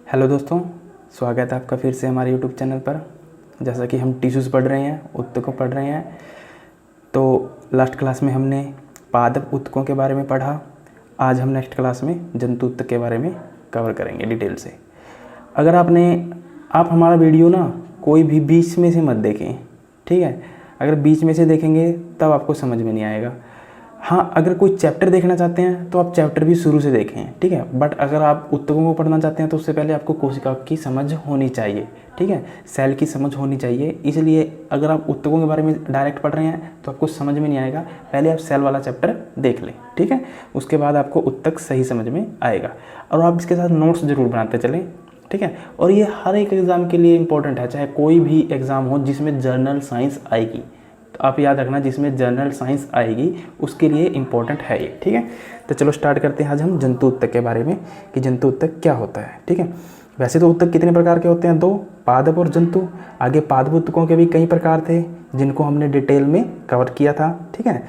Hello दोस्तों, स्वागत है आपका फिर से हमारे यूट्यूब चैनल पर। जैसा कि हम टिश्यूज़ पढ़ रहे हैं, ऊतकों पढ़ रहे हैं। तो लास्ट क्लास में हमने पादप ऊतकों के बारे में पढ़ा। आज हम नेक्स्ट क्लास में जंतु ऊतक के बारे में कवर करेंगे डिटेल से। अगर आप हमारा वीडियो ना कोई भी बीच में से मत देखें, ठीक है। अगर बीच में से देखेंगे तब आपको समझ में नहीं आएगा। हाँ, अगर कोई चैप्टर देखना चाहते हैं तो आप चैप्टर भी शुरू से देखें, ठीक है। बट अगर आप ऊतकों को पढ़ना चाहते हैं तो उससे पहले आपको कोशिका की समझ होनी चाहिए, ठीक है। सेल की समझ होनी चाहिए। इसलिए अगर आप ऊतकों के बारे में डायरेक्ट पढ़ रहे हैं तो आपको समझ में नहीं आएगा। पहले आप सेल वाला चैप्टर देख लें, ठीक है। उसके बाद आपको ऊतक सही समझ में आएगा। और आप इसके साथ नोट्स ज़रूर बनाते चलें, ठीक है। और ये हर एक एग्ज़ाम के लिए इंपॉर्टेंट है, चाहे कोई भी एग्ज़ाम हो जिसमें जनरल साइंस आएगी। तो आप याद रखना, जिसमें जनरल साइंस आएगी उसके लिए इम्पोर्टेंट है ये, ठीक है। तो चलो स्टार्ट करते हैं आज हम जंतु ऊतक के बारे में कि जंतु ऊतक क्या होता है, ठीक है। वैसे तो ऊतक कितने प्रकार के होते हैं? दो, पादप और जंतु। आगे पादप ऊतकों के भी कई प्रकार थे जिनको हमने डिटेल में कवर किया था, ठीक है।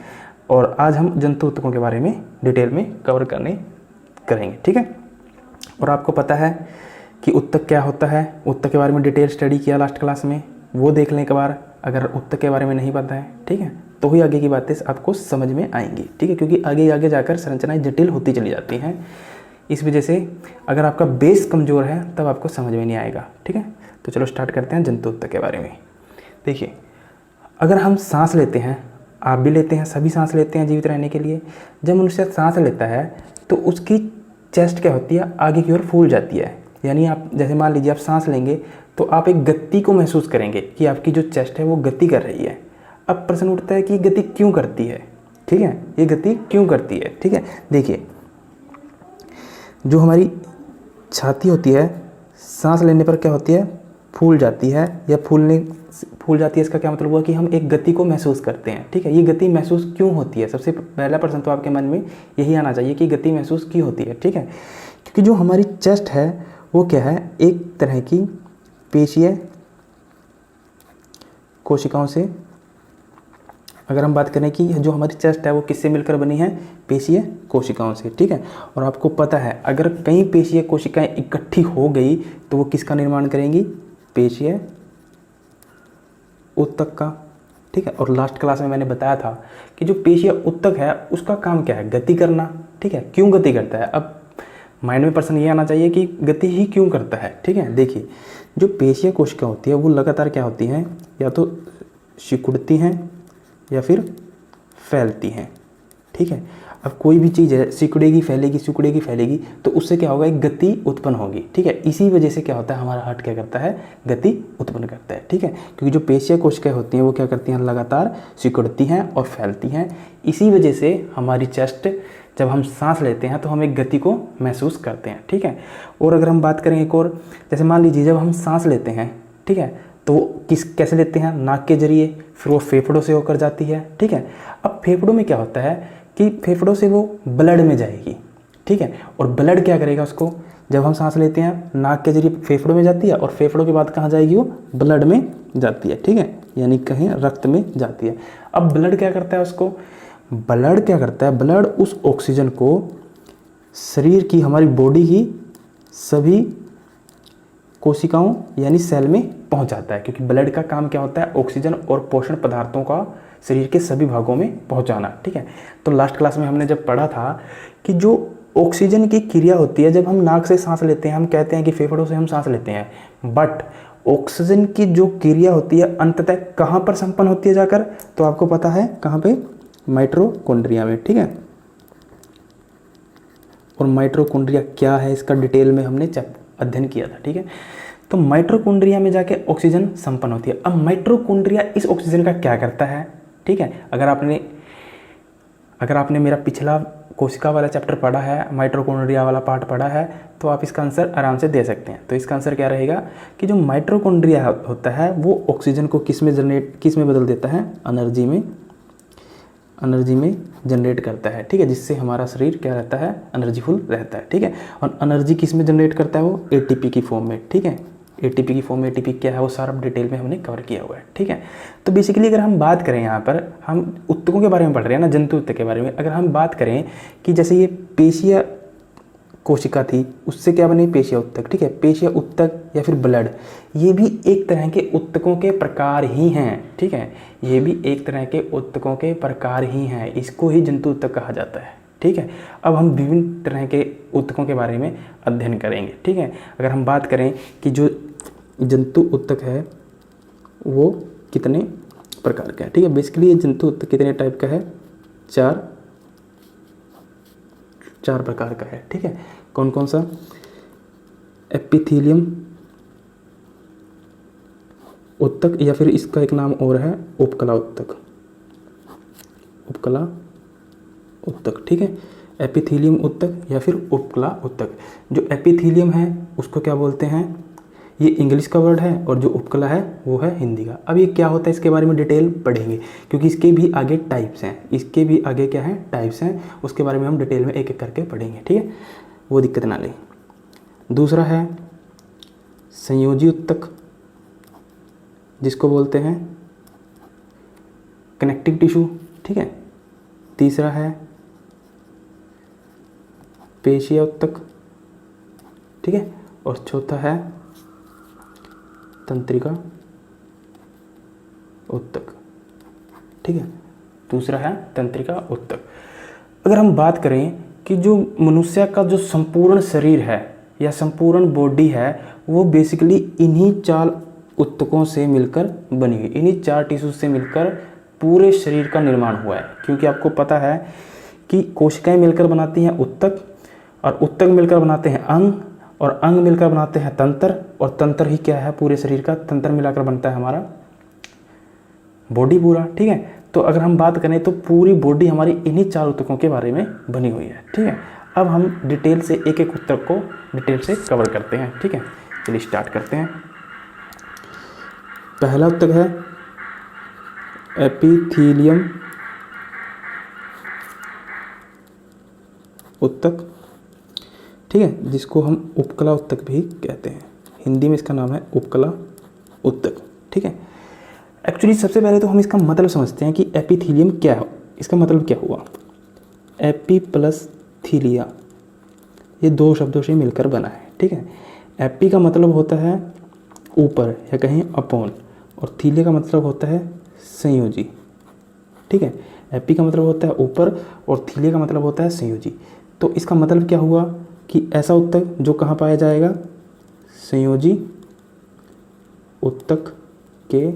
और आज हम जंतु ऊतकों के बारे में डिटेल में कवर करेंगे, ठीक है। और आपको पता है कि ऊतक क्या होता है, ऊतक के बारे में डिटेल स्टडी किया लास्ट क्लास में, वो देख लें एक बार अगर ऊतक के बारे में नहीं पता है, ठीक है। तो ही आगे की बातें आपको समझ में आएंगी, ठीक है। क्योंकि आगे जाकर संरचनाएं जटिल होती चली जाती हैं। इस वजह से अगर आपका बेस कमज़ोर है तब आपको समझ में नहीं आएगा, ठीक है। तो चलो स्टार्ट करते हैं जंतु ऊतक के बारे में। देखिए, अगर हम सांस लेते हैं, आप भी लेते हैं, सभी सांस लेते हैं जीवित रहने के लिए। जब मनुष्य सांस लेता है तो उसकी चेस्ट क्या होती है, आगे की ओर फूल जाती है। यानी आप जैसे मान लीजिए आप सांस लेंगे तो आप एक गति को महसूस करेंगे कि आपकी जो चेस्ट है वो गति कर रही है। अब प्रश्न उठता है कि ये गति क्यों करती है, ठीक है। ये गति क्यों करती है, ठीक है। देखिए, जो हमारी छाती होती है सांस लेने पर क्या होती है, फूल जाती है या फूल जाती है। इसका क्या मतलब हुआ कि हम एक गति को महसूस करते हैं, ठीक है। ये गति महसूस क्यों होती है? सबसे पहला प्रश्न तो आपके मन में यही आना चाहिए कि गति महसूस क्यों होती है, ठीक है। क्योंकि जो हमारी चेस्ट है वो क्या है, एक तरह की पेशीय कोशिकाओं से, अगर हम बात करें कि जो हमारी चेस्ट है वो किससे मिलकर बनी है, पेशीय कोशिकाओं से, ठीक है। और आपको पता है अगर कई पेशीय कोशिकाएं इकट्ठी हो गई तो वो किसका निर्माण करेंगी, पेशीय ऊतक का, ठीक है। और लास्ट क्लास में मैंने बताया था कि जो पेशीय ऊतक है उसका काम क्या है, गति करना, ठीक है। क्यों गति करता है? अब माइंड में प्रश्न ये आना चाहिए कि गति ही क्यों करता है, ठीक है। देखिए, जो पेशीय कोशिका होती है वो लगातार क्या होती हैं, या तो सिकुड़ती हैं या फिर फैलती हैं, ठीक है। अब कोई भी चीज़ है सिकुड़ेगी फैलेगी तो उससे क्या होगा, एक गति उत्पन्न होगी, ठीक है। इसी वजह से क्या होता है, हमारा हार्ट क्या करता है, गति उत्पन्न करता है, ठीक है। क्योंकि जो पेशीय कोशिकाएं होती हैं वो क्या करती हैं, लगातार सिकुड़ती हैं और फैलती हैं। इसी वजह से हमारी चेस्ट, जब हम सांस लेते हैं तो हम एक गति को महसूस करते हैं, ठीक है। और अगर हम बात करें एक और, जैसे मान लीजिए जब हम सांस लेते हैं, ठीक है, तो कैसे लेते हैं, नाक के जरिए, फिर वो फेफड़ों से होकर जाती है, ठीक है। अब फेफड़ों में क्या होता है कि फेफड़ों से वो ब्लड में जाएगी, ठीक है। और ब्लड क्या करेगा उसको, जब हम सांस लेते हैं नाक के जरिए फेफड़ों में जाती है और फेफड़ों के बाद कहाँ जाएगी, वो ब्लड में जाती है, ठीक है। यानी कहीं रक्त में जाती है। अब ब्लड क्या करता है उसको, ब्लड क्या करता है, ब्लड उस ऑक्सीजन को शरीर की, हमारी बॉडी की सभी कोशिकाओं यानी सेल में पहुंचाता है। क्योंकि ब्लड का काम क्या होता है, ऑक्सीजन और पोषण पदार्थों का शरीर के सभी भागों में पहुंचाना, ठीक है। तो लास्ट क्लास में हमने जब पढ़ा था कि जो ऑक्सीजन की क्रिया होती है, जब हम नाक से सांस लेते हैं हम कहते हैं कि फेफड़ों से हम सांस लेते हैं, बट ऑक्सीजन की जो क्रिया होती है अंततः कहाँ पर संपन्न होती है जाकर, तो आपको पता है कहाँ पे, माइटोकॉन्ड्रिया में, ठीक है। और माइटोकॉन्ड्रिया क्या है इसका डिटेल में हमने अध्ययन किया था, ठीक है। तो माइटोकॉन्ड्रिया में जाके ऑक्सीजन संपन्न होती है। अब माइटोकॉन्ड्रिया इस ऑक्सीजन का क्या करता है, ठीक है। अगर आपने मेरा पिछला कोशिका वाला चैप्टर पढ़ा है, माइटोकॉन्ड्रिया वाला पार्ट पढ़ा है, तो आप इसका आंसर आराम से दे सकते हैं। तो इसका आंसर क्या रहेगा कि जो माइटोकॉन्ड्रिया होता है वो ऑक्सीजन को किस में बदल देता है, एनर्जी में जनरेट करता है, ठीक है। जिससे हमारा शरीर क्या रहता है, एनर्जीफुल रहता है, ठीक है। और एनर्जी किस में जनरेट करता है, वो एटीपी की फॉर्म में, ठीक है। एटीपी की फॉर्म में, एटीपी क्या है वो सारा डिटेल में हमने कवर किया हुआ है, ठीक है। तो बेसिकली अगर हम बात करें, यहाँ पर हम ऊतकों के बारे में पढ़ रहे हैं ना, जंतु ऊतक के बारे में, अगर हम बात करें कि जैसे ये पेशीय कोशिका थी उससे क्या बनी, पेशिया उत्तक। ठीक है, पेशिया उत्तक या फिर ब्लड, ये भी एक तरह के उत्तकों के प्रकार ही हैं। ठीक है, ये भी एक तरह के उत्तकों के प्रकार ही हैं, इसको ही जंतु उत्तक कहा जाता है। ठीक है, अब हम विभिन्न तरह के उत्तकों के बारे में अध्ययन करेंगे। ठीक है, अगर हम बात करें कि जो जंतु उत्तक है वो कितने प्रकार का है। ठीक है, बेसिकली ये जंतु उत्तक कितने टाइप का है, चार प्रकार का है। ठीक है, कौन कौन सा, एपिथेलियम उत्तक या फिर इसका एक नाम और है उपकला उत्तक, उपकला उत्तक। ठीक है, एपिथेलियम उत्तक या फिर उपकला उत्तक। जो एपिथेलियम है उसको क्या बोलते हैं, ये इंग्लिश का वर्ड है, और जो उपकला है वो है हिंदी का। अब ये क्या होता है इसके बारे में डिटेल पढ़ेंगे, क्योंकि इसके भी आगे टाइप्स हैं, इसके भी आगे क्या है, टाइप्स हैं, उसके बारे में हम डिटेल में एक एक करके पढ़ेंगे। ठीक है, वो दिक्कत ना लें। दूसरा है संयोजी उत्तक, जिसको बोलते हैं कनेक्टिव टिश्यू। ठीक है, तीसरा है पेशिया उत्तक। ठीक है, और चौथा है तंत्रिका उत्तक। ठीक है, दूसरा है तंत्रिका उत्तक। अगर हम बात करें कि जो मनुष्य का जो संपूर्ण शरीर है या संपूर्ण बॉडी है वो बेसिकली इन्हीं 4 उत्तकों से मिलकर बनी हुई, इन्हीं 4 टिश्यूज से मिलकर पूरे शरीर का निर्माण हुआ है। क्योंकि आपको पता है कि कोशिकाएं मिलकर बनाती हैं उत्तक, और उत्तक मिलकर बनाते हैं अंग, और अंग मिलकर बनाते हैं तंत्र, और तंत्र ही क्या है, पूरे शरीर का तंत्र मिलाकर बनता है हमारा बॉडी पूरा। ठीक है, तो अगर हम बात करें तो पूरी बॉडी हमारी इन्हीं 4 उत्तकों के बारे में बनी हुई है। ठीक है, अब हम डिटेल से एक एक उत्तक को डिटेल से कवर करते हैं। ठीक है, चलिए स्टार्ट करते हैं। पहला उत्तक है एपिथेलियम उत्तक। ठीक है, जिसको हम उपकला उत्तक भी कहते हैं, हिंदी में इसका नाम है उपकला उत्तक। ठीक है, एक्चुअली सबसे पहले तो हम इसका मतलब समझते हैं कि एपिथेलियम क्या है, इसका मतलब क्या हुआ। एपी प्लस थीलिया, ये 2 शब्दों से मिलकर बना है। ठीक है, एपी का मतलब होता है ऊपर या कहीं अपॉन, और थीलिया का मतलब होता है संयोजी। ठीक है, एपी का मतलब होता है ऊपर और थीलिया का मतलब होता है संयोजी। तो इसका मतलब क्या हुआ कि ऐसा उत्तक जो कहाँ पाया जाएगा, संयोजी उत्तक के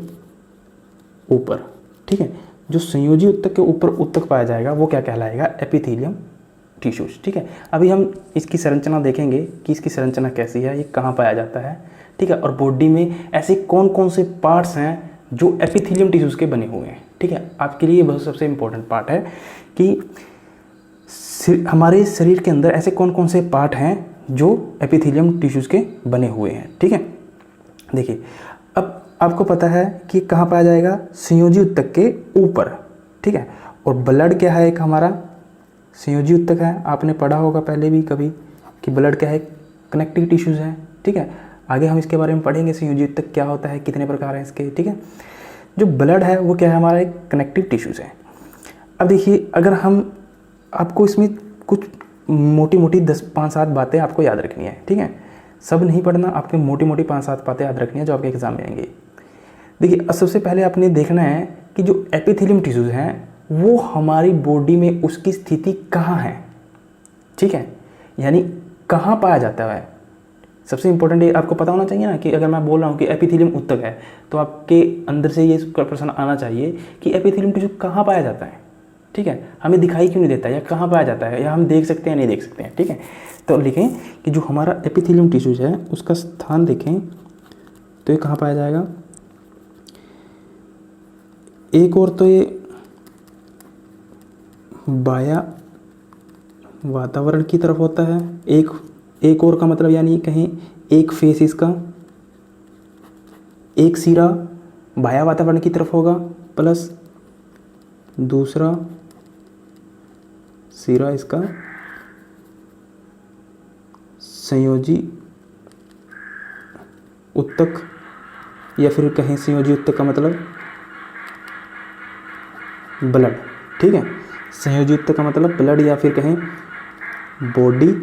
ऊपर। ठीक है, जो संयोजी उत्तक के ऊपर उत्तक पाया जाएगा वो क्या कहलाएगा, एपिथेलियम टिश्यूज। ठीक है, अभी हम इसकी संरचना देखेंगे कि इसकी संरचना कैसी है, ये कहाँ पाया जाता है। ठीक है, और बॉडी में ऐसे कौन कौन से पार्ट्स हैं जो एपिथेलियम टिश्यूज के बने हुए हैं। ठीक है, आपके लिए बहुत सबसे इम्पोर्टेंट पार्ट है कि हमारे शरीर के अंदर ऐसे कौन कौन से पार्ट हैं जो एपिथेलियम टिश्यूज के बने हुए हैं। ठीक है, देखिए अब आपको पता है कि कहाँ पाया जाएगा, संयोजी उत्तक के ऊपर। ठीक है, और ब्लड क्या है, एक हमारा संयोजी उत्तक है, आपने पढ़ा होगा पहले भी कभी कि ब्लड क्या है, कनेक्टिव टिश्यूज है। ठीक है, आगे हम इसके बारे में पढ़ेंगे संयोजी उत्तक क्या होता है, कितने प्रकार हैं इसके। ठीक है, जो ब्लड है वो क्या है, हमारा एक कनेक्टिव टिश्यूज है। अब देखिए, अगर हम आपको इसमें कुछ मोटी मोटी 5-7 बातें आपको याद रखनी है। ठीक है, सब नहीं पढ़ना, आपके मोटी मोटी 5-7 बातें याद रखनी है जो आपके एग्जाम में आएंगे। देखिए, सबसे पहले आपने देखना है कि जो एपिथेलियम टिश्यूज हैं वो हमारी बॉडी में उसकी स्थिति कहाँ है। ठीक है, यानी कहाँ पाया जाता है। सबसे इंपॉर्टेंट ये आपको पता होना चाहिए ना कि अगर मैं बोल रहा हूँ कि एपिथेलियम उत्तक है तो आपके अंदर से ये प्रश्न आना चाहिए कि एपिथेलियम टिश्यू कहाँ पाया जाता है। ठीक है, हमें दिखाई क्यों नहीं देता, या कहाँ पाया जाता है, या हम देख सकते हैं नहीं देख सकते हैं। ठीक है, तो लिखें कि जो हमारा एपिथेलियम टिश्यूज है उसका स्थान देखें तो ये कहाँ पाया जाएगा। एक और तो ये बाह्य वातावरण की तरफ होता है, एक और का मतलब यानी कहीं एक फेस इसका, एक सिरा बाह्य वातावरण की तरफ होगा, प्लस दूसरा सिरा इसका संयोजी उत्तक, या फिर कहीं संयोजी उत्तक का मतलब ब्लड। ठीक है, संयोजी उत्तक का मतलब ब्लड, या फिर कहें बॉडी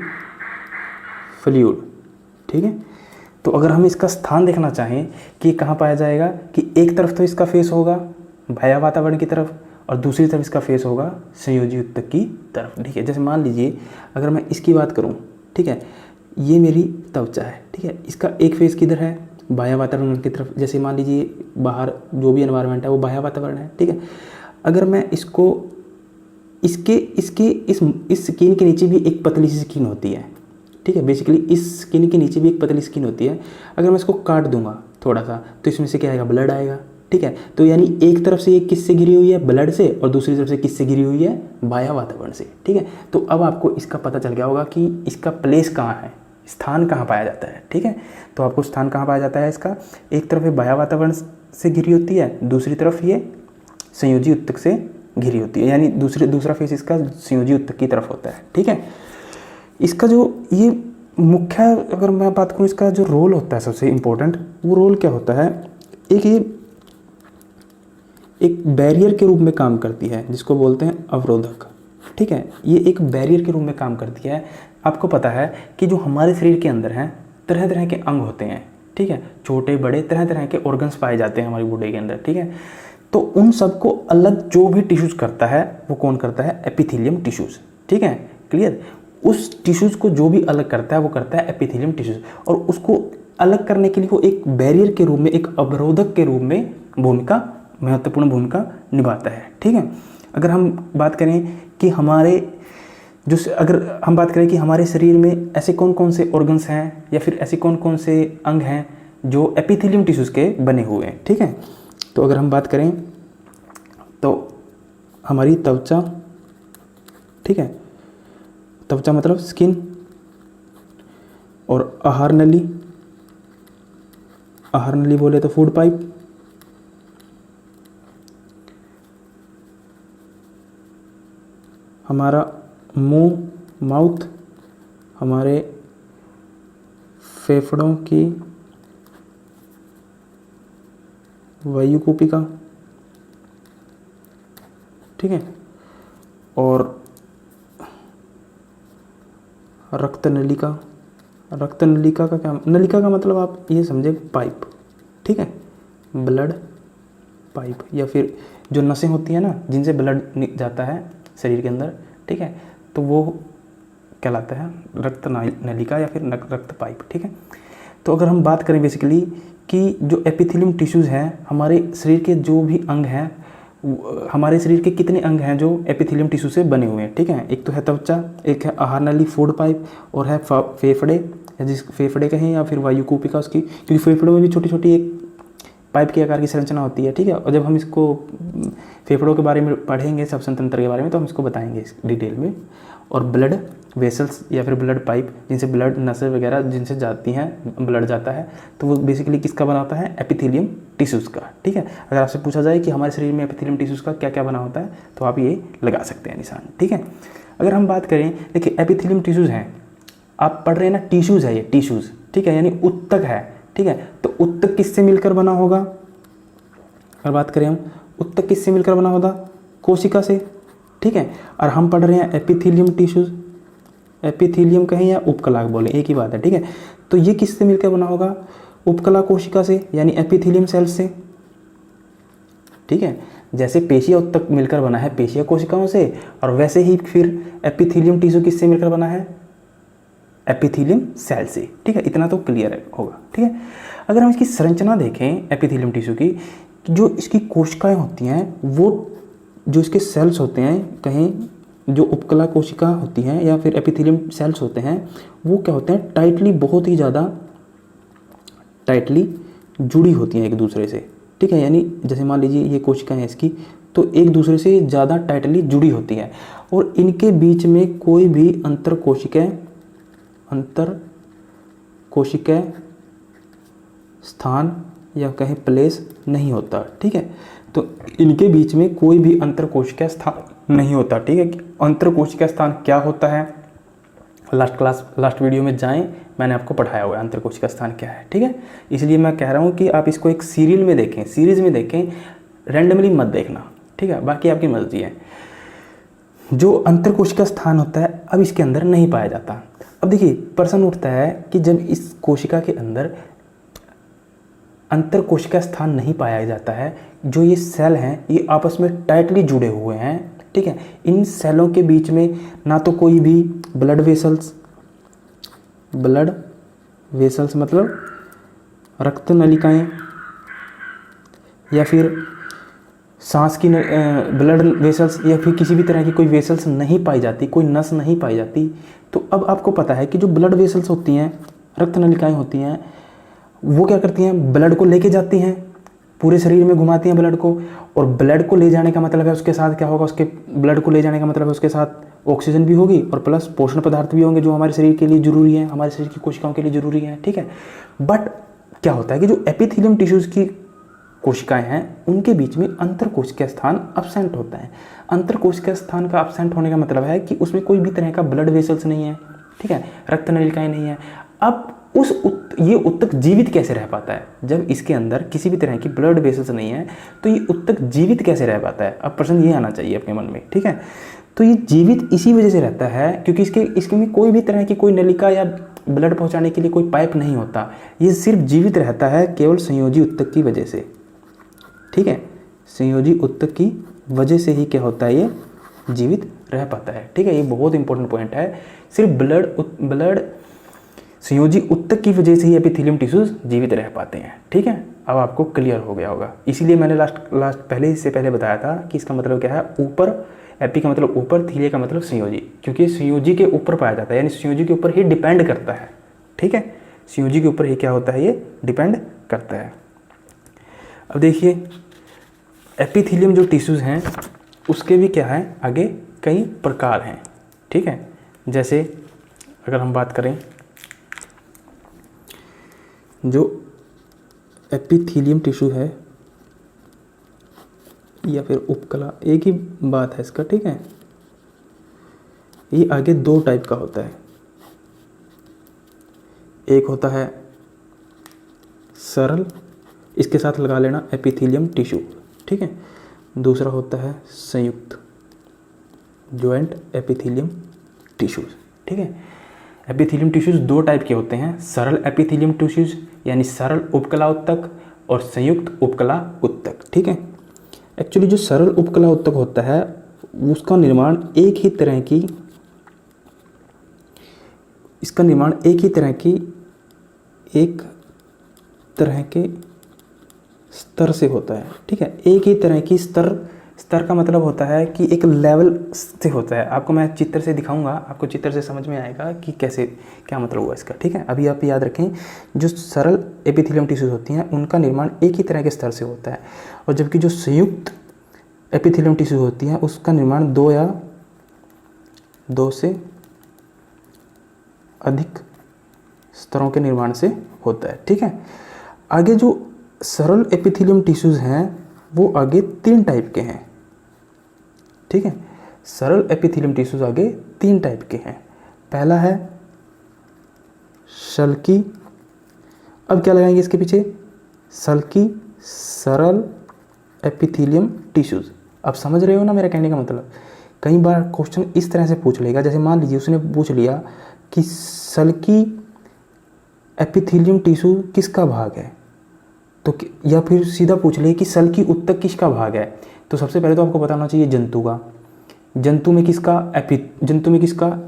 फ्लूइड, ठीक है। तो अगर हम इसका स्थान देखना चाहें कि कहाँ पाया जाएगा, कि एक तरफ तो इसका फेस होगा बाह्य वातावरण की तरफ और दूसरी तरफ इसका फेस होगा संयोजी ऊतक की तरफ, ठीक है। जैसे मान लीजिए अगर मैं इसकी बात करूँ, ठीक है, ये मेरी त्वचा है, ठीक है, इसका एक फेस किधर है, बाह्य वातावरण की तरफ। जैसे मान लीजिए बाहर जो भी एनवायरनमेंट है वो बाह्य वातावरण है, ठीक है। अगर मैं इसको इस स्किन के नीचे भी एक पतली सी स्किन होती है, ठीक है, बेसिकली इस स्किन के नीचे भी एक पतली स्किन होती है। अगर मैं इसको काट दूंगा थोड़ा सा तो इसमें से क्या आएगा, ब्लड आएगा, ठीक है। तो यानी एक तरफ से ये किससे घिरी हुई है, ब्लड से, और दूसरी तरफ से किससे घिरी हुई है, बाह्य वातावरण से, ठीक है। तो अब आपको इसका पता चल गया होगा कि इसका प्लेस कहाँ है, स्थान कहाँ पाया जाता है, ठीक है। तो आपको स्थान कहाँ पाया जाता है इसका, एक तरफ ये बाह्य वातावरण से घिरी होती है, दूसरी तरफ ये संयोजी ऊतक से घिरी होती है, यानी दूसरा फेस इसका संयोजी ऊतक की तरफ होता है, ठीक है। इसका जो ये मुख्य, अगर मैं बात करूँ इसका जो रोल होता है सबसे इम्पोर्टेंट, वो रोल क्या होता है, एक बैरियर के रूप में काम करती है जिसको बोलते हैं अवरोधक, ठीक है। ये एक बैरियर के रूप में काम करती है। आपको पता है कि जो हमारे शरीर के अंदर हैं तरह तरह के अंग होते हैं, ठीक है, छोटे बड़े तरह तरह के ऑर्गन्स पाए जाते हैं हमारी बॉडी के अंदर, ठीक है। तो उन सबको अलग जो भी टिश्यूज़ करता है वो कौन करता है, एपिथेलियम टिश्यूज़, ठीक है, क्लियर। उस टिश्यूज़ को जो भी अलग करता है वो करता है एपिथेलियम टिश्यूज़, और उसको अलग करने के लिए वो एक बैरियर के रूप में, एक अवरोधक के रूप में महत्वपूर्ण भूमिका निभाता है, ठीक है। अगर हम बात करें कि हमारे शरीर में ऐसे कौन कौन से ऑर्गन्स हैं या फिर ऐसे कौन कौन से अंग हैं जो एपिथेलियम टिश्यूज़ के बने हुए हैं, ठीक है। तो अगर हम बात करें तो हमारी त्वचा, ठीक है, त्वचा मतलब स्किन, और आहार नली बोले तो फूड पाइप, हमारा मुंह माउथ, हमारे फेफड़ों की वायुकूपिका, ठीक है, और रक्त नलिका का क्या, नलिका का मतलब आप ये समझे पाइप, ठीक है, ब्लड पाइप, या फिर जो नसें होती हैं ना जिनसे ब्लड जाता है शरीर के अंदर, ठीक है, तो वो कहलाता है रक्त नलिका या फिर रक्त पाइप, ठीक है। तो अगर हम बात करें बेसिकली कि जो एपिथेलियम टिश्यूज़ हैं, हमारे शरीर के जो भी अंग हैं, हमारे शरीर के कितने अंग हैं जो एपिथेलियम टिश्यू से बने हुए हैं, ठीक है। एक तो है त्वचा, एक है आहार नली फूड पाइप, और है फेफड़े, जिस फेफड़े कहें या फिर वायुकूपिका उसकी, क्योंकि फेफड़ों में भी छोटी छोटी एक पाइप के आकार की संरचना होती है, ठीक है। और जब हम इसको फेफड़ों के बारे में पढ़ेंगे, श्वसन तंत्र के बारे में, तो हम इसको बताएंगे इस डिटेल में। और ब्लड वेसल्स या फिर ब्लड पाइप, जिनसे ब्लड नसें वगैरह जिनसे जाती हैं, ब्लड जाता है, तो वो बेसिकली किसका बना होता है, एपिथेलियम टिश्यूज़ का, ठीक है। अगर आपसे पूछा जाए कि हमारे शरीर में एपिथेलियम टिश्यूज़ का क्या क्या बना होता है, तो आप ये लगा सकते हैं निशान, ठीक है। अगर हम बात करें, देखिए एपिथेलियम टिश्यूज़ हैं, आप पढ़ रहे हैं ना, टिश्यूज़ है ये, टिश्यूज़, ठीक है, यानी ऊतक है, ठीक है। तो ऊतक किससे मिलकर बना होगा, अगर बात करें हम, ऊतक किससे मिलकर बना होगा, कोशिका से, ठीक है। और हम पढ़ रहे हैं एपिथेलियम टिश्यूज़, एपिथेलियम कहें या उपकला बोले, एक ही बात है, ठीक है। तो ये किससे मिलकर बना होगा, उपकला कोशिका से, यानी एपिथेलियम सेल्स से, ठीक है। जैसे पेशिया ऊतक मिलकर बना है पेशिया कोशिकाओं से, और वैसे ही फिर एपिथेलियम टिश्यू किससे मिलकर बना है, एपिथेलियम सेल से, ठीक है। इतना तो क्लियर होगा, ठीक है। अगर हम इसकी संरचना देखें एपिथेलियम टिश्यू की, जो इसकी कोशिकाएं होती हैं, वो जो इसके सेल्स होते हैं, कहीं जो उपकला कोशिका होती हैं या फिर एपिथेलियम सेल्स होते हैं, वो क्या होते हैं, टाइटली, बहुत ही ज़्यादा टाइटली जुड़ी होती हैं एक दूसरे से, ठीक है। यानी जैसे मान लीजिए ये कोशिकाएं हैं इसकी, तो एक दूसरे से ज़्यादा टाइटली जुड़ी होती हैं, और इनके बीच में कोई भी अंतर कोशिका स्थान या कहीं प्लेस नहीं होता, ठीक है। तो इनके बीच में कोई भी अंतर कोशिका स्थान नहीं होता, ठीक है। अंतर कोशिका स्थान क्या होता है, लास्ट वीडियो में जाएं, मैंने आपको पढ़ाया हुआ है अंतर कोशिका स्थान क्या है, ठीक है। इसलिए मैं कह रहा हूँ कि आप इसको एक सीरीज़ में देखें, रैंडमली मत देखना, ठीक है, बाकी आपकी मर्जी है। जो अंतर कोशिका स्थान होता है अब इसके अंदर नहीं पाया जाता। अब देखिए प्रश्न उठता है कि जब इस कोशिका के अंदर अंतर कोशिका स्थान नहीं पाया जाता है, जो ये सेल हैं ये आपस में टाइटली जुड़े हुए हैं, ठीक है, इन सेलों के बीच में ना तो कोई भी ब्लड वेसल्स मतलब रक्त नलिकाएं या फिर सांस की ब्लड वेसल्स या फिर किसी भी तरह की कोई वेसल्स नहीं पाई जाती, कोई नस नहीं पाई जाती। तो अब आपको पता है कि जो ब्लड वेसल्स होती हैं, रक्त नलिकाएं होती हैं, वो क्या करती हैं, ब्लड को लेके जाती हैं, पूरे शरीर में घुमाती हैं ब्लड को, और ब्लड को ले जाने का मतलब है उसके साथ क्या होगा, उसके ब्लड को ले जाने का मतलब है उसके साथ ऑक्सीजन भी होगी और प्लस पोषण पदार्थ भी होंगे जो हमारे शरीर के लिए जरूरी है, हमारे शरीर की कोशिकाओं के लिए जरूरी है, ठीक है। बट क्या होता है कि जो एपिथेलियम टिश्यूज़ की कोशिकाएं हैं उनके बीच में अंतर कोशिका स्थान अब्सेंट होता है। अंतर कोशिका स्थान का अब्सेंट होने का मतलब है कि उसमें कोई भी तरह का ब्लड वेसल्स नहीं है, ठीक है, रक्त नलिकाएं नहीं है। अब ये उत्तक जीवित कैसे रह पाता है? जब इसके अंदर किसी भी तरह की ब्लड वेसल्स नहीं है तो ये उत्तक जीवित कैसे रह पाता है? अब प्रश्न ये आना चाहिए अपने मन में, ठीक है। तो ये जीवित इसी वजह से रहता है क्योंकि इसके में कोई भी तरह की कोई नलिका या ब्लड पहुंचाने के लिए कोई पाइप नहीं होता। ये सिर्फ जीवित रहता है केवल संयोजी उत्तक की वजह से, ठीक है। संयोजी उत्तक की वजह से ही क्या होता है, ये जीवित रह पाता है, ठीक है। ये बहुत इंपॉर्टेंट पॉइंट है। सिर्फ ब्लड संयोजी उत्तक की वजह से ही एपिथेलियम टिश्यूज जीवित रह पाते हैं, ठीक है। अब आपको क्लियर हो गया होगा। इसीलिए मैंने पहले बताया था कि इसका मतलब क्या है, ऊपर, एपी का मतलब ऊपर, थीलिया का मतलब संयोजी, क्योंकि संयोजी के ऊपर पाया जाता है, यानी संयोजी के ऊपर ही डिपेंड करता है, ठीक है। संयोजी के ऊपर ही क्या होता है, ये डिपेंड करता है। अब देखिए एपिथेलियम जो टिश्यूज़ हैं उसके भी क्या है, आगे कई प्रकार हैं, ठीक है। जैसे अगर हम बात करें जो एपिथेलियम टिश्यू है या फिर उपकला, एक ही बात है इसका, ठीक है। ये आगे दो टाइप का होता है। एक होता है सरल, इसके साथ लगा लेना एपिथेलियम टिश्यू, ठीक है। दूसरा होता है संयुक्त, जॉइंट एपिथेलियम टिश्यूज, ठीक है। एपिथेलियम टिश्यूज दो टाइप के होते हैं, सरल एपिथेलियम टिश्यूज यानी सरल उपकला उत्तक और संयुक्त उपकला उत्तक, ठीक है। एक्चुअली जो सरल उपकला उत्तक होता है उसका निर्माण एक ही तरह के स्तर से होता है, ठीक है। एक ही तरह की स्तर का मतलब होता है कि एक लेवल से होता है। आपको मैं चित्र से दिखाऊंगा, आपको चित्र से समझ में आएगा कि कैसे क्या मतलब हुआ इसका, ठीक है। अभी आप याद रखें, जो सरल एपिथेलियम टिश्यूज होती हैं उनका निर्माण एक ही तरह के स्तर से होता है, और जबकि जो संयुक्त एपिथेलियम टिश्यूज होती हैं उसका निर्माण दो से अधिक स्तरों के निर्माण से होता है, ठीक है। आगे जो सरल एपिथेलियम टिश्यूज हैं वो आगे 3 टाइप के हैं, ठीक है। सरल एपिथेलियम टिश्यूज आगे 3 टाइप के हैं। पहला है सल्की, अब क्या लगाएंगे इसके पीछे, सल्की सरल एपिथेलियम टिश्यूज। अब समझ रहे हो ना मेरा कहने का मतलब। कई बार क्वेश्चन इस तरह से पूछ लेगा, जैसे मान लीजिए उसने पूछ लिया कि सल्की एपिथेलियम टिश्यू किसका भाग है, तो या फिर सीधा पूछ ले कि सल्की उत्तक किसका भाग है। तो सबसे पहले तो आपको पता होना चाहिए जंतु का, जंतु में किसका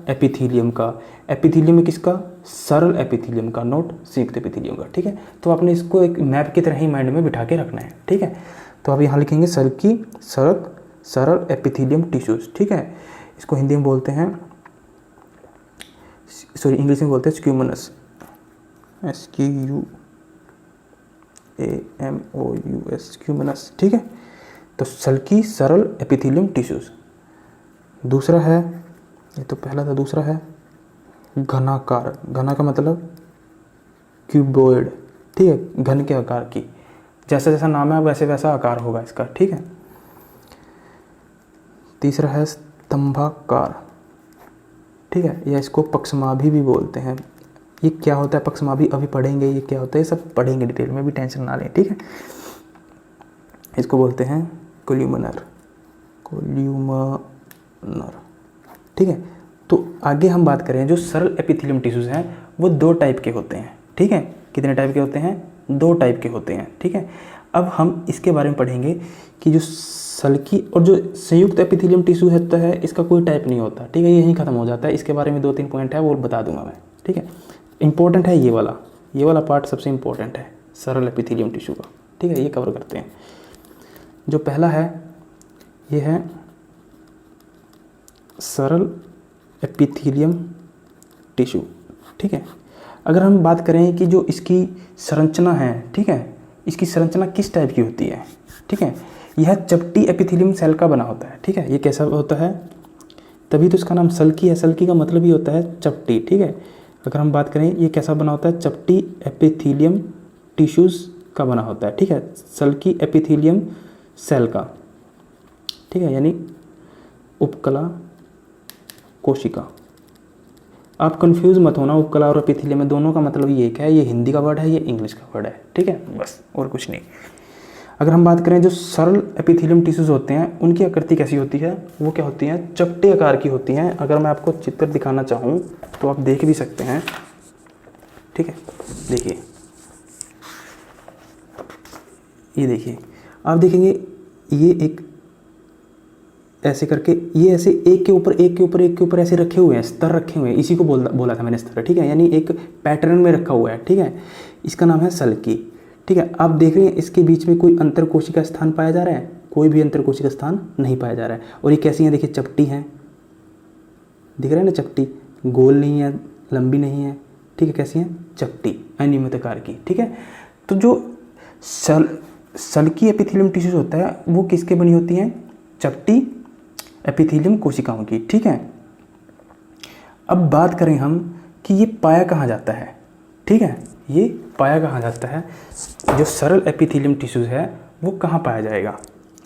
एपिथेलियम का, एपिथेलियम में किसका, सरल एपिथेलियम का, नोट संयुक्त एपिथेलियम का, ठीक है। तो आपने इसको एक मैप की तरह ही माइंड में बिठा के रखना है, ठीक है। तो अब यहाँ लिखेंगे सल्की सरल एपिथेलियम टिश्यूज, ठीक है। इसको हिंदी में बोलते हैं, सॉरी इंग्लिश में बोलते हैं स्क्यूमनस, SQUAMOUS, स्क्यूमनस, ठीक है। तो सल्की सरल एपिथेलियम टिश्यूज। दूसरा है, ये तो पहला था, दूसरा है घनाकार, घना का मतलब क्यूबॉइड, ठीक है, घन के आकार की, जैसा जैसा नाम है वैसे वैसा आकार होगा इसका, ठीक है। तीसरा है स्तंभाकार, ठीक है, या इसको पक्षमाभी भी बोलते हैं। ये क्या होता है पक्षमाभी, अभी पढ़ेंगे ये क्या होता है, सब पढ़ेंगे डिटेल में, भी टेंशन ना लें, ठीक है। इसको बोलते हैं कोल्यूमिनर, ठीक है। तो आगे हम बात करें, जो सरल एपिथेलियम टिश्यूज़ हैं वो 2 टाइप के होते हैं, ठीक है। कितने टाइप के होते हैं? 2 टाइप के होते हैं, ठीक है। अब हम इसके बारे में पढ़ेंगे कि जो सल्की और जो संयुक्त एपिथेलियम टिश्यू होता है इसका कोई टाइप नहीं होता, ठीक है। यहीं ख़त्म हो जाता है। इसके बारे में 2-3 पॉइंट है वो बता दूंगा मैं, ठीक है। इंपॉर्टेंट है ये वाला पार्ट सबसे इंपॉर्टेंट है सरल एपिथेलियम टिश्यू का, ठीक है। ये कवर करते हैं। जो पहला है ये है सरल एपिथेलियम टिश्यू, ठीक है। अगर हम बात करें कि जो इसकी संरचना है, ठीक है, इसकी संरचना किस टाइप की होती है, ठीक है। यह चपटी एपिथेलियम सेल का बना होता है, ठीक है। ये कैसा होता है? तभी तो इसका नाम सल्की है। सल्की का मतलब ही होता है चपटी, ठीक है। अगर हम बात करें ये कैसा बना होता है? चपटी एपिथेलियम टिश्यूज़ का बना होता है, ठीक है। सल्की एपिथेलियम सेल का, ठीक है, यानी उपकला कोशिका। आप कंफ्यूज मत होना, उपकला और एपिथेलियम में दोनों का मतलब ये एक है। ये हिंदी का वर्ड है, ये इंग्लिश का वर्ड है, ठीक है, बस और कुछ नहीं। अगर हम बात करें जो सरल एपिथेलियम टिश्यूज़ होते हैं उनकी आकृति कैसी होती है? वो क्या होती हैं? चपटे आकार की होती हैं। अगर मैं आपको चित्र दिखाना चाहूँ तो आप देख भी सकते हैं, ठीक है। देखिए, ये देखिए, आप देखेंगे ये एक ऐसे करके, ये ऐसे एक के ऊपर ऐसे रखे हुए हैं, स्तर रखे हुए हैं। इसी को बोला था मैंने, स्तर, ठीक है, यानी एक पैटर्न में रखा हुआ है, ठीक है। इसका नाम है सल्की, ठीक है। आप देख रहे हैं इसके बीच में कोई अंतर कोशिका स्थान पाया जा रहा है? कोई भी अंतर कोशिका स्थान नहीं पाया जा रहा है। और ये कैसी है? देखिए, चपटी है, दिख रहा है ना, चपटी, गोल नहीं है, लंबी नहीं है, ठीक है। कैसी है? चपटी, अनियमित आकार की, ठीक है। तो जो सल्की एपिथेलियम टिश्यूज होता है वो किसके बनी होती हैं? चपटी एपिथेलियम कोशिकाओं की, ठीक है। अब बात करें हम कि ये पाया कहाँ जाता है, ठीक है। ये पाया कहाँ जाता है? जो सरल एपिथेलियम टिश्यूज है वो कहाँ पाया जाएगा?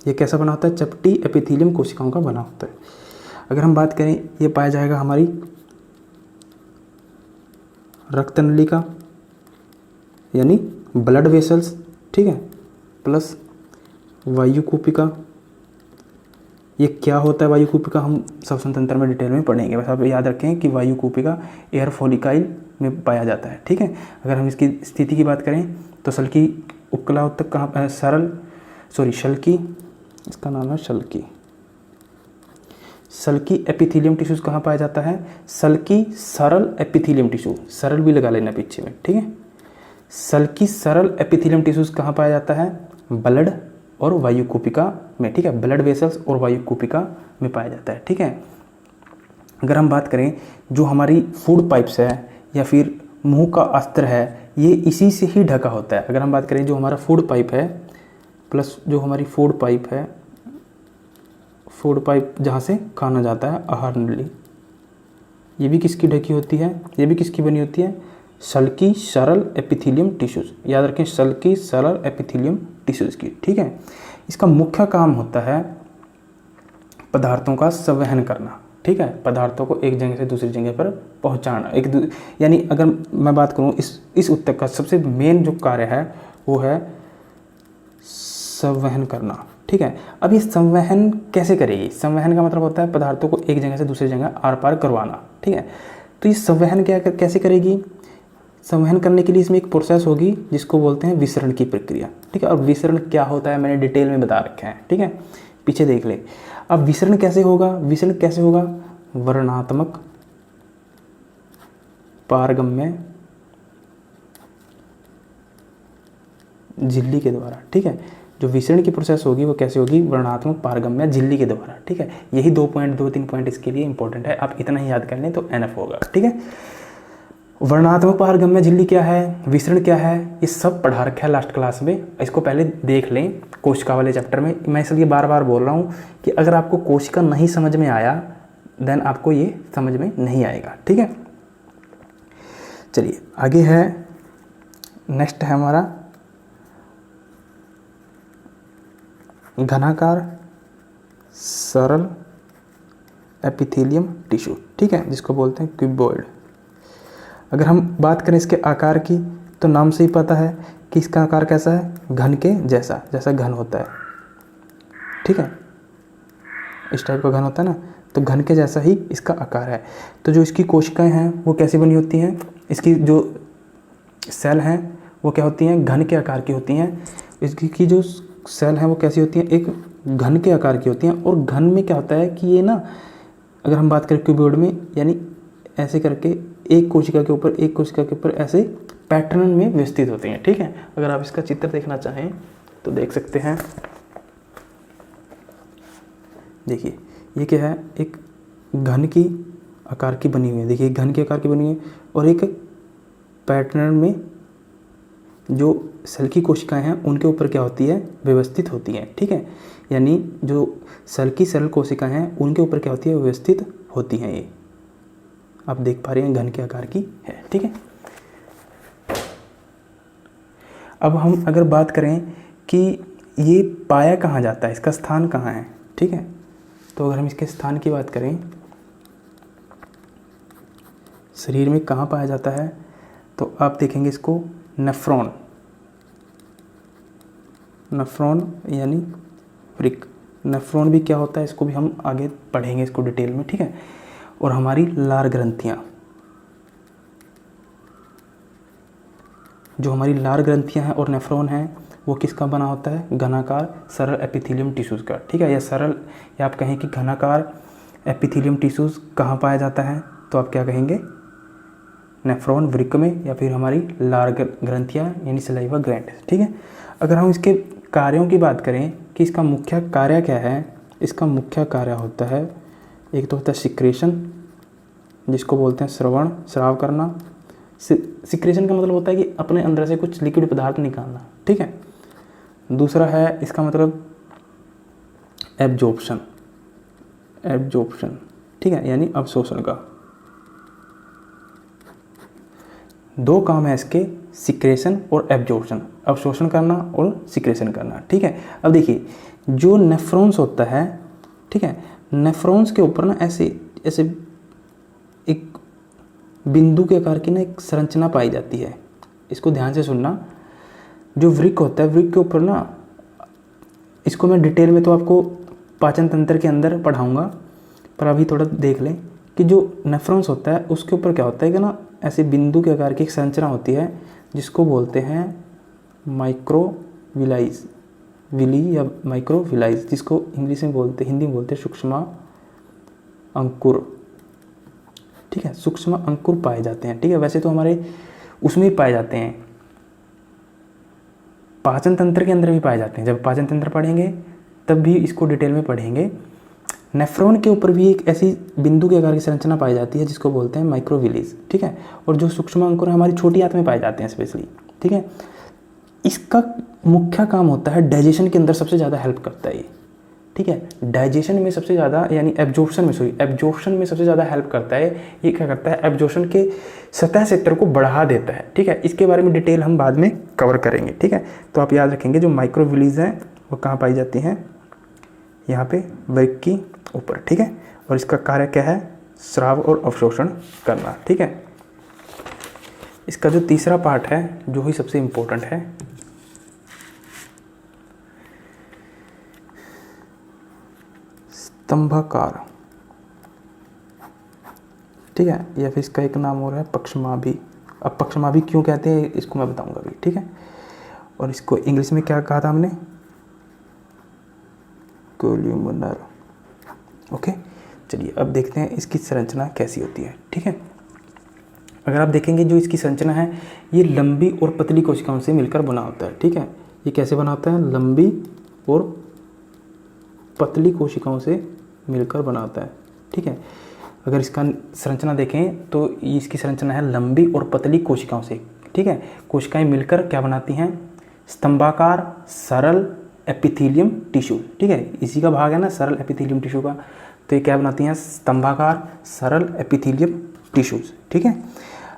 ये कैसा बना होता है? चपटी एपिथेलियम कोशिकाओं का बना होता है। अगर हम बात करें, ये पाया जाएगा हमारी रक्त नलिका यानी ब्लड वेसल्स, ठीक है, प्लस वायुकूपिका। ये क्या होता है वायुकूपिका? हम श्वसन तंत्र में डिटेल में पढ़ेंगे, बस आप याद रखें कि वायुकूपिका एयर फॉलिकाइल में पाया जाता है, ठीक है। अगर हम इसकी स्थिति की बात करें तो सल्की उपकला उत्तक कहाँ, शल्की, इसका नाम है शल्की। सल्की एपिथेलियम टिश्यूज कहाँ पाया जाता है? सल्की सरल एपिथेलियम टिश्यू, सरल भी लगा लेना पीछे में, ठीक है। सल्की सरल एपिथेलियम टिश्यूज कहाँ पाया जाता है? ब्लड और वायुकूपिका में, ठीक है, ब्लड वेसल्स और वायुकूपिका में पाया जाता है, ठीक है। अगर हम बात करें जो हमारी फूड पाइप्स है या फिर मुंह का अस्त्र है, ये इसी से ही ढका होता है। अगर हम बात करें जो हमारा फूड पाइप है प्लस जो हमारी फूड पाइप है, फूड पाइप जहाँ से खाना जाता है, आहार नली, ये भी किसकी ढकी होती है? ये भी किसकी बनी होती है? सल्की सरल एपिथेलियम टिश्यूज। याद रखें, सल्की सरल एपिथेलियम टिश्यूज की, ठीक है। इसका मुख्य काम होता है पदार्थों का संवहन करना, ठीक है, पदार्थों को एक जगह से दूसरी जगह पर पहुंचाना। यानी अगर मैं बात करूं इस उत्तक का सबसे मेन जो कार्य है वो है संवहन करना, ठीक है। अब ये संवहन कैसे करेगी? संवहन का मतलब होता है पदार्थों को एक जगह से दूसरी जगह आर पार करवाना, ठीक है। तो ये संवहन कैसे करेगी? संवहन करने के लिए इसमें एक प्रोसेस होगी जिसको बोलते हैं विसरण की प्रक्रिया, ठीक है। और विसरण क्या होता है मैंने डिटेल में बता रखा है, ठीक है, पीछे देख ले। अब विसरण कैसे होगा? विसरण कैसे होगा? वर्णात्मक पारगम्य झिल्ली के द्वारा, ठीक है। जो विसरण की प्रोसेस होगी वो कैसे होगी? वर्णात्मक पारगम्य झिल्ली के द्वारा, ठीक है। यही 2-3 पॉइंट इसके लिए इंपॉर्टेंट है, आप इतना ही याद कर लें तो एनफ होगा, ठीक है। वर्णात्मक पारगम्य झिल्ली क्या है, विसरण क्या है, ये सब पढ़ा रखा है लास्ट क्लास में। इसको पहले देख लें कोशिका वाले चैप्टर में। मैं इसलिए बार बार बोल रहा हूँ कि अगर आपको कोशिका नहीं समझ में आया देन आपको ये समझ में नहीं आएगा, ठीक है। चलिए आगे है, नेक्स्ट है हमारा घनाकार सरल एपिथेलियम टिश्यू, ठीक है, जिसको बोलते हैं क्यूबॉइड। अगर हम बात करें इसके आकार की तो नाम से ही पता है कि इसका आकार कैसा है? घन के जैसा घन होता है, ठीक है, इस टाइप का घन होता है ना। तो घन के जैसा ही इसका आकार है। तो जो इसकी कोशिकाएं हैं वो कैसी बनी होती हैं, इसकी जो सेल हैं वो क्या होती हैं, घन के आकार की होती हैं। इसकी जो सेल हैं वो कैसी होती हैं, एक घन के आकार की होती हैं। और घन में क्या होता है कि ये ना, अगर हम बात करें क्यूबॉइड में, यानी ऐसे करके एक कोशिका के ऊपर एक कोशिका के ऊपर ऐसे पैटर्न में व्यवस्थित होती हैं। ठीक है, अगर आप इसका चित्र देखना चाहें तो देख सकते हैं। देखिए ये क्या है, एक घन की आकार की बनी हुई है। देखिए घन के आकार की बनी हुई है और एक पैटर्न में जो सेल की कोशिकाएं हैं उनके ऊपर क्या होती है, व्यवस्थित होती हैं। ठीक है, यानी जो सेल की सरल कोशिकाएं हैं उनके ऊपर क्या होती है, व्यवस्थित होती हैं। ये आप देख पा रहे हैं घन के आकार की है। ठीक है, अब हम अगर बात करें कि ये पाया कहाँ जाता है, इसका स्थान कहाँ है। ठीक है, तो अगर हम इसके स्थान की बात करें, शरीर में कहाँ पाया जाता है, तो आप देखेंगे इसको नेफ्रॉन, नेफ्रॉन यानी वृक्क। नेफ्रॉन भी क्या होता है इसको भी हम आगे पढ़ेंगे इसको डिटेल में। ठीक है, और हमारी लार ग्रंथियाँ, जो हमारी लार ग्रंथियाँ हैं और नेफ्रॉन हैं वो किसका बना होता है, घनाकार सरल एपिथेलियम टिश्यूज़ का। ठीक है, या सरल, या आप कहें कि घनाकार एपिथेलियम टिश्यूज़ कहाँ पाया जाता है, तो आप क्या कहेंगे, नेफ्रॉन वृक्क में, या फिर हमारी लार ग्रंथियाँ यानी सलाइवा ग्लैंड। ठीक है, अगर हम इसके कार्यों की बात करें कि इसका मुख्य कार्य क्या है, इसका मुख्य कार्य होता है, एक तो होता है सिक्रेशन, जिसको बोलते हैं श्रवण, स्राव करना। सिक्रेशन का मतलब होता है कि अपने अंदर से कुछ लिक्विड पदार्थ निकालना। ठीक है, दूसरा है इसका मतलब एब्जॉर्प्शन, एब्जॉर्प्शन। ठीक है, यानी अवशोषण का। दो काम है इसके, सिक्रेशन और एब्जॉर्प्शन, अवशोषण करना और सिक्रेशन करना। ठीक है, अब देखिए जो नेफ्रॉन्स होता है, ठीक है, नेफ्रॉन्स के ऊपर ना ऐसे ऐसे एक बिंदु के आकार की ना एक संरचना पाई जाती है। इसको ध्यान से सुनना। जो वृक्क होता है, वृक्क के ऊपर ना, इसको मैं डिटेल में तो आपको पाचन तंत्र के अंदर पढ़ाऊंगा, पर अभी थोड़ा देख लें कि जो नेफ्रॉन्स होता है उसके ऊपर क्या होता है कि ना ऐसे बिंदु के आकार की एक संरचना होती है जिसको बोलते हैं माइक्रोविलाइज, विली या माइक्रोविलाइज, जिसको इंग्लिश में बोलते, हिंदी में बोलते हैं सूक्ष्म अंकुर। ठीक है, सूक्ष्म अंकुर पाए जाते हैं। ठीक है, वैसे तो हमारे उसमें भी पाए जाते हैं, पाचन तंत्र के अंदर भी पाए जाते हैं। जब पाचन तंत्र पढ़ेंगे तब भी इसको डिटेल में पढ़ेंगे। नेफ्रॉन के ऊपर भी एक ऐसी बिंदु के आकार की संरचना पाई जाती है जिसको बोलते हैं माइक्रोविलीज। ठीक है, और जो सूक्ष्म अंकुर हमारी छोटी आंत में पाए जाते हैं स्पेशली। ठीक है, इसका मुख्य काम होता है डाइजेशन के अंदर सबसे ज़्यादा हेल्प करता है ये। ठीक है, डाइजेशन में सबसे ज़्यादा, यानी एब्जॉर्प्शन में सबसे ज़्यादा हेल्प करता है। ये क्या करता है, एब्जॉर्प्शन के सतह क्षेत्र को बढ़ा देता है। ठीक है, इसके बारे में डिटेल हम बाद में कवर करेंगे। ठीक है, तो आप याद रखेंगे जो माइक्रोविलीज हैं वो कहाँ पाई जाती हैं, यहाँ पे वृक्क की ऊपर। ठीक है, और इसका कार्य क्या है, स्राव और अवशोषण करना। ठीक है, इसका जो तीसरा पार्ट है जो ही सबसे इम्पोर्टेंट है, स्तंभाकार। ठीक है, या फिर इसका एक नाम और है पक्षमाभि। अब पक्षमाभि क्यों कहते हैं इसको मैं बताऊंगा अभी। ठीक है, और इसको इंग्लिश में क्या कहा था हमने, कोल्यूमिनर। ओके, चलिए अब देखते हैं इसकी संरचना कैसी होती है। ठीक है, अगर आप देखेंगे जो इसकी संरचना है ये लंबी और पतली कोशिकाओं से मिलकर बना होता है। ठीक है, ये कैसे बना होता है, लंबी और पतली कोशिकाओं से मिलकर बना होता है। ठीक है, अगर इसका संरचना देखें तो इसकी संरचना है लंबी और पतली कोशिकाओं से। ठीक है, कोशिकाएं मिलकर क्या बनाती हैं, स्तंभाकार सरल एपिथेलियम टिश्यू। ठीक है, इसी का भाग है ना सरल एपिथेलियम टिश्यू का, तो ये क्या बनाती हैं, स्तंभाकार सरल एपिथेलियम टिश्यूज। ठीक है,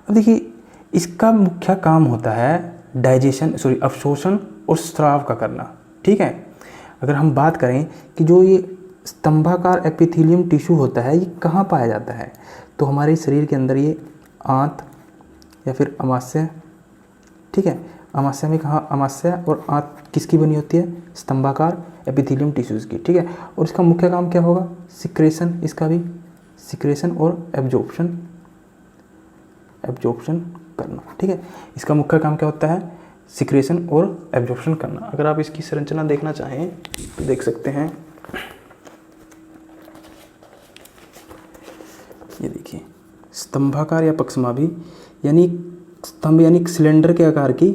अब देखिए इसका मुख्य काम होता है अवशोषण और स्राव का करना। ठीक है, अगर हम बात करें कि जो ये स्तंभाकार एपिथेलियम टिश्यू होता है ये कहाँ पाया जाता है, तो हमारे शरीर के अंदर ये आंत या फिर अमाशय, ठीक है, अमाशय में कहाँ, अमाशय और आंत किसकी बनी होती है, स्तंभाकार एपिथेलियम टिश्यूज़ की, ठीक है। और इसका मुख्य काम क्या होगा, सिक्रेशन, इसका भी सिक्रेशन और एब्जॉर्प्शन करना, ठीक है। इसका मुख्य काम क्या होता है, सिक्रेशन और एब्जॉर्प्शन करना। अगर आप इसकी संरचना देखना चाहें तो देख सकते हैं, ये देखिए स्तंभाकार या पक्षमाभी, यानी स्तंभ यानी सिलेंडर के आकार की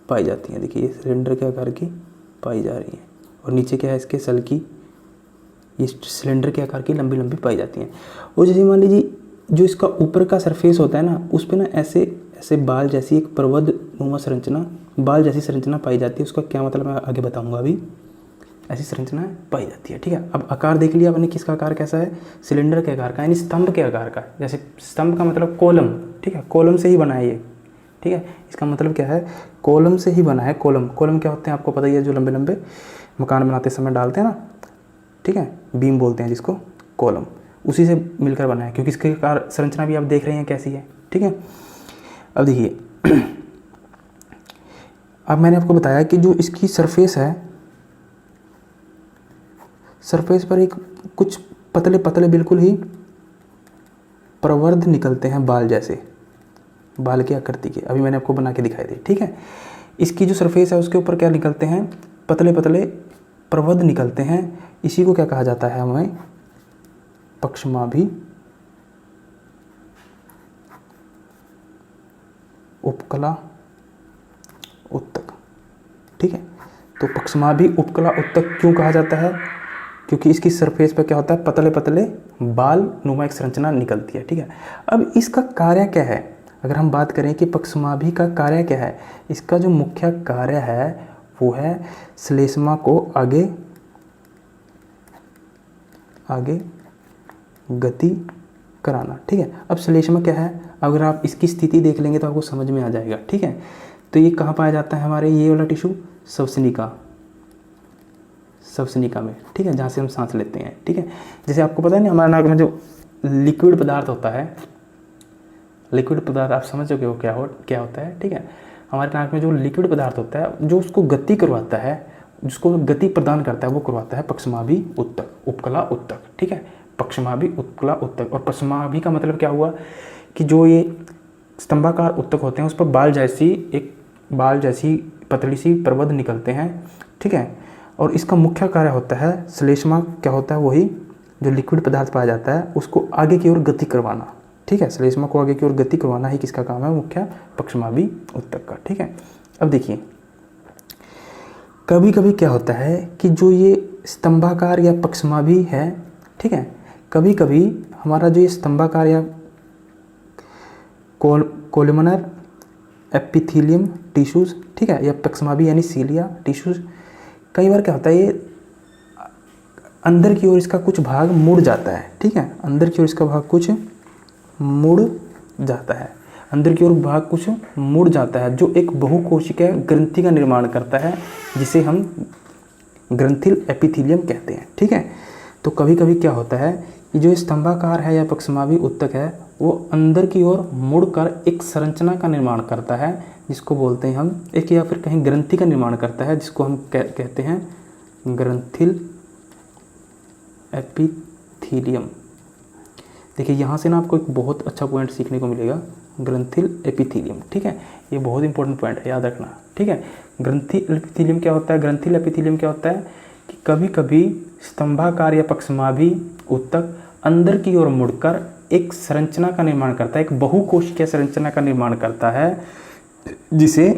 पाई जाती हैं। देखिए ये सिलेंडर के आकार की पाई जा रही हैं, और नीचे क्या है इसके सल की, ये सिलेंडर के आकार की लंबी लंबी पाई जाती हैं। और जैसे मान लीजिए जो इसका ऊपर का सरफेस होता है ना, उस पर ना ऐसे ऐसे बाल जैसी एक प्रवध नुमा संरचना, बाल जैसी संरचना पाई जाती है। उसका क्या मतलब मैं आगे बताऊंगा अभी। ऐसी संरचना पाई जाती है, ठीक है। अब आकार देख लिया आपने, किसका आकार कैसा है, सिलेंडर के आकार का, यानी स्तंभ के आकार का। जैसे स्तंभ का मतलब कॉलम, ठीक है, कॉलम से ही बना है ये, ठीक है। इसका मतलब क्या है, कॉलम से ही बना है। कॉलम क्या होते हैं आपको पता ही है, जो लंबे लंबे मकान बनाते समय डालते हैं ना, ठीक है, बीम बोलते हैं जिसको, कॉलम, उसी से मिलकर बना है। क्योंकि इसके आकार संरचना भी आप देख रहे हैं कैसी है, ठीक है। अब देखिए अब मैंने आपको बताया कि जो इसकी सरफेस है, सरफेस पर एक कुछ पतले पतले बिल्कुल ही प्रवर्ध निकलते हैं, बाल जैसे, बाल की आकृति के। अभी मैंने आपको बना के दिखाई दी, ठीक है। इसकी जो सरफेस है उसके ऊपर क्या निकलते हैं, पतले पतले प्रवर्ध निकलते हैं। इसी को क्या कहा जाता है हमें, पक्षमाभी उपकला उत्तक, ठीक है। तो पक्षमाभी उपकला उत्तक क्यों कहा जाता है, क्योंकि इसकी सरफेस पर क्या होता है, पतले पतले बाल नुमा एक संरचना निकलती है, ठीक है। अब इसका कार्य क्या है, अगर हम बात करें कि पक्षमाभी का कार्य क्या है, इसका जो मुख्य कार्य है वो है श्लेष्मा को आगे गति कराना, ठीक है। अब श्लेष्मा क्या है, अगर आप इसकी स्थिति देख लेंगे तो आपको समझ में आ जाएगा, ठीक है। तो ये कहाँ पाया जाता है हमारे, ये वाला टिश्यू श्वसनिका में, ठीक है, जहाँ से हम सांस लेते हैं, ठीक है। जैसे आपको पता है ना, हमारे नाक में जो लिक्विड पदार्थ होता है, लिक्विड पदार्थ आप समझ चुके हो क्या होता है, ठीक है। हमारे नाक में जो लिक्विड पदार्थ होता है, जो उसको गति करवाता है, जिसको गति प्रदान करता है, वो करवाता है पक्षमाभी उत्तक, उपकला उत्तक, ठीक है। पक्षमाभी उपकला उत्तक। और पक्षमाभी का मतलब क्या हुआ कि जो ये स्तंभाकार उत्तक होते हैं उस पर बाल जैसी पतली सी प्रवध निकलते हैं, ठीक है। और इसका मुख्य कार्य होता है, श्लेष्मा क्या होता है, वही जो लिक्विड पदार्थ पाया जाता है उसको आगे की ओर गति करवाना, ठीक है। श्लेष्मा को आगे की ओर गति करवाना ही किसका काम है, मुख्य पक्षमाभी उत्तक का, ठीक है। अब देखिए कभी कभी क्या होता है कि जो ये स्तंभाकार या पक्षमाभी है, ठीक है, कभी कभी हमारा जो ये स्तंभाकार या कोलमनर एपिथेलियम टिश्यूज़, ठीक है, या पक्षमाभी यानी सीलिया टिश्यूज़, कई बार क्या होता है ये अंदर की ओर इसका कुछ भाग मुड़ जाता है, ठीक है। अंदर की ओर इसका भाग कुछ मुड़ जाता है, अंदर की ओर भाग कुछ मुड़ जाता है, जो एक बहुकोशिकीय ग्रंथि का निर्माण करता है, जिसे हम ग्रंथिल एपिथेलियम कहते हैं, ठीक है। तो कभी कभी क्या होता है कि जो स्तंभाकार है या पक्षमाभी उत्तक है, वो अंदर की ओर मुड़कर एक संरचना का निर्माण करता है, जिसको बोलते हैं हम एक, या फिर कहीं ग्रंथि का निर्माण करता है, जिसको हम कहते हैं ग्रंथिल एपिथेलियम। देखिए यहाँ से ना आपको एक बहुत अच्छा पॉइंट सीखने को मिलेगा, ग्रंथिल एपिथेलियम, ठीक है। ये बहुत इंपॉर्टेंट पॉइंट है, याद रखना, ठीक है। ग्रंथिल एपिथेलियम क्या होता है, ग्रंथिल एपिथेलियम क्या होता है कि कभी कभी स्तंभाकार या पक्षमाभी उत्तक अंदर की ओर मुड़कर एक संरचना का निर्माण करता है, एक बहुकोशिकीय संरचना का निर्माण करता है, जिसे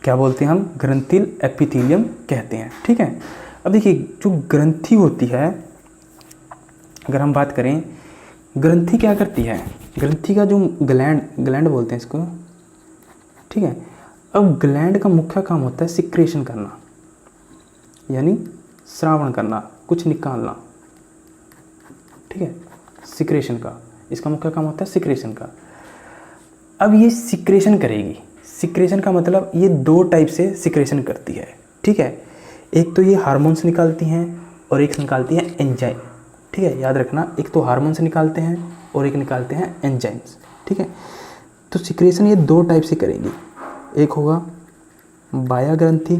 क्या बोलते हैं हम, ग्रंथिल एपिथेलियम कहते हैं, ठीक है। अब देखिए जो ग्रंथि होती है, अगर हम बात करें ग्रंथि क्या करती है, ग्रंथि का जो ग्लैंड बोलते हैं इसको, ठीक है। अब ग्लैंड का मुख्य काम होता है सिक्रेशन करना, यानी स्रावण करना, कुछ निकालना, ठीक है, सिक्रेशन का, इसका मुख्य काम होता है सिक्रेशन का। अब ये सिक्रेशन करेगी, सिक्रेशन का मतलब ये दो टाइप से सिक्रेशन करती है, ठीक है। एक तो ये हार्मोन्स निकालती हैं और एक निकालती है एंजाइम, ठीक है, याद रखना, एक तो हार्मोन्स निकालते हैं और एक निकालते हैं एंजाइम्स, ठीक है। तो सिक्रेशन ये दो टाइप से करेंगी, एक होगा बाह्य ग्रंथि,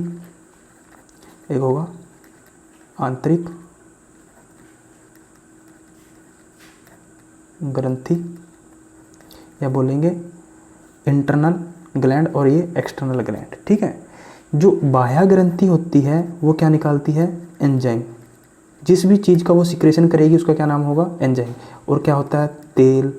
एक होगा आंतरिक ग्रंथि, या बोलेंगे इंटरनल ग्लैंड, और ये एक्सटर्नल ग्लैंड। ठीक है, जो बाह्य ग्रंथि होती है वो क्या निकालती है? एंजाइम। जिस भी चीज़ का वो सिक्रेशन करेगी उसका क्या नाम होगा? एंजाइम। और क्या होता है? तेल,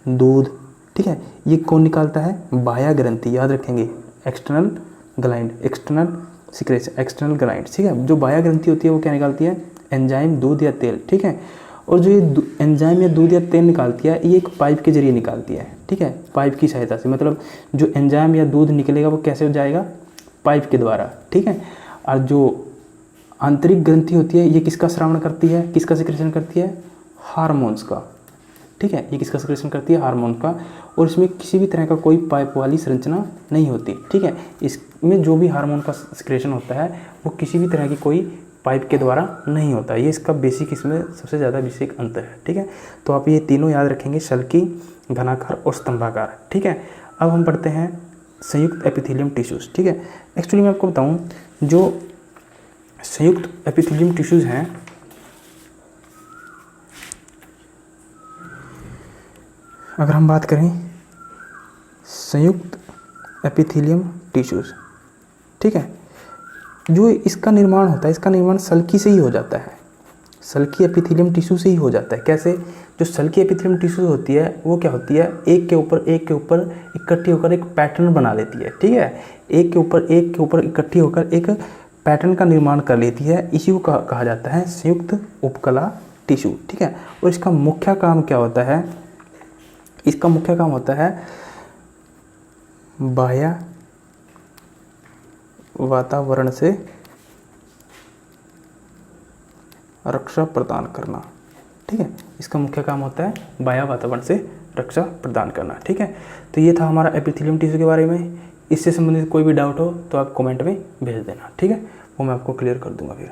दूध। ठीक है, ये कौन निकालता है? बाह्य ग्रंथि, याद रखेंगे। External gland, external secretion, external gland. ठीक है, जो बाह्य ग्रंथि होती है वो क्या निकालती है? एंजाइम, दूध या तेल। ठीक है, और जो ये एंजाइम या दूध या तेल निकालती है ये एक पाइप के जरिए निकालती है। ठीक है, पाइप की सहायता से, मतलब जो एंजाइम या दूध निकलेगा वो कैसे हो जाएगा? पाइप के द्वारा। ठीक है, और जो आंतरिक ग्रंथि होती है ये किसका श्रावण करती है? किसका सिक्रेशन करती है? हार्मोन्स का। ठीक है, ये किसका सिक्रेशन करती है? हार्मोन का। और इसमें किसी भी तरह का कोई पाइप वाली संरचना नहीं होती। ठीक है, इसमें जो भी हार्मोन का सिक्रेशन होता है वो किसी भी तरह की कोई पाइप के द्वारा नहीं होता। ये इसका बेसिक, इसमें सबसे ज़्यादा बेसिक अंतर है। ठीक है, तो आप ये तीनों याद रखेंगे, शल्की, घनाकार और स्तंभाकार। ठीक है, अब हम पढ़ते हैं संयुक्त एपिथेलियम टिश्यूज़। ठीक है, एक्चुअली मैं आपको बताऊं, जो संयुक्त एपिथेलियम टिश्यूज़ हैं अगर हम बात करें संयुक्त एपिथेलियम टिश्यूज़, ठीक है, जो इसका निर्माण होता है, इसका निर्माण सल्की से ही हो जाता है। सल्की एपिथेलियम टिश्यू से ही हो जाता है। कैसे? जो सल्की एपिथेलियम टिश्यू होती है वो क्या होती है? एक के ऊपर इकट्ठी होकर एक पैटर्न बना लेती है। ठीक है, एक के ऊपर इकट्ठी होकर एक पैटर्न का निर्माण कर लेती है। इसी को कहा जाता है संयुक्त उपकला टिश्यू। ठीक है, और इसका मुख्य काम क्या होता है? इसका मुख्य काम होता है बाह्य वातावरण से रक्षा प्रदान करना। ठीक है, इसका मुख्य काम होता है बाह्य वातावरण से रक्षा प्रदान करना। ठीक है, तो ये था हमारा एपिथेलियम टिश्यू के बारे में। इससे संबंधित कोई भी डाउट हो तो आप कमेंट में भेज देना। ठीक है, वो मैं आपको क्लियर कर दूंगा फिर।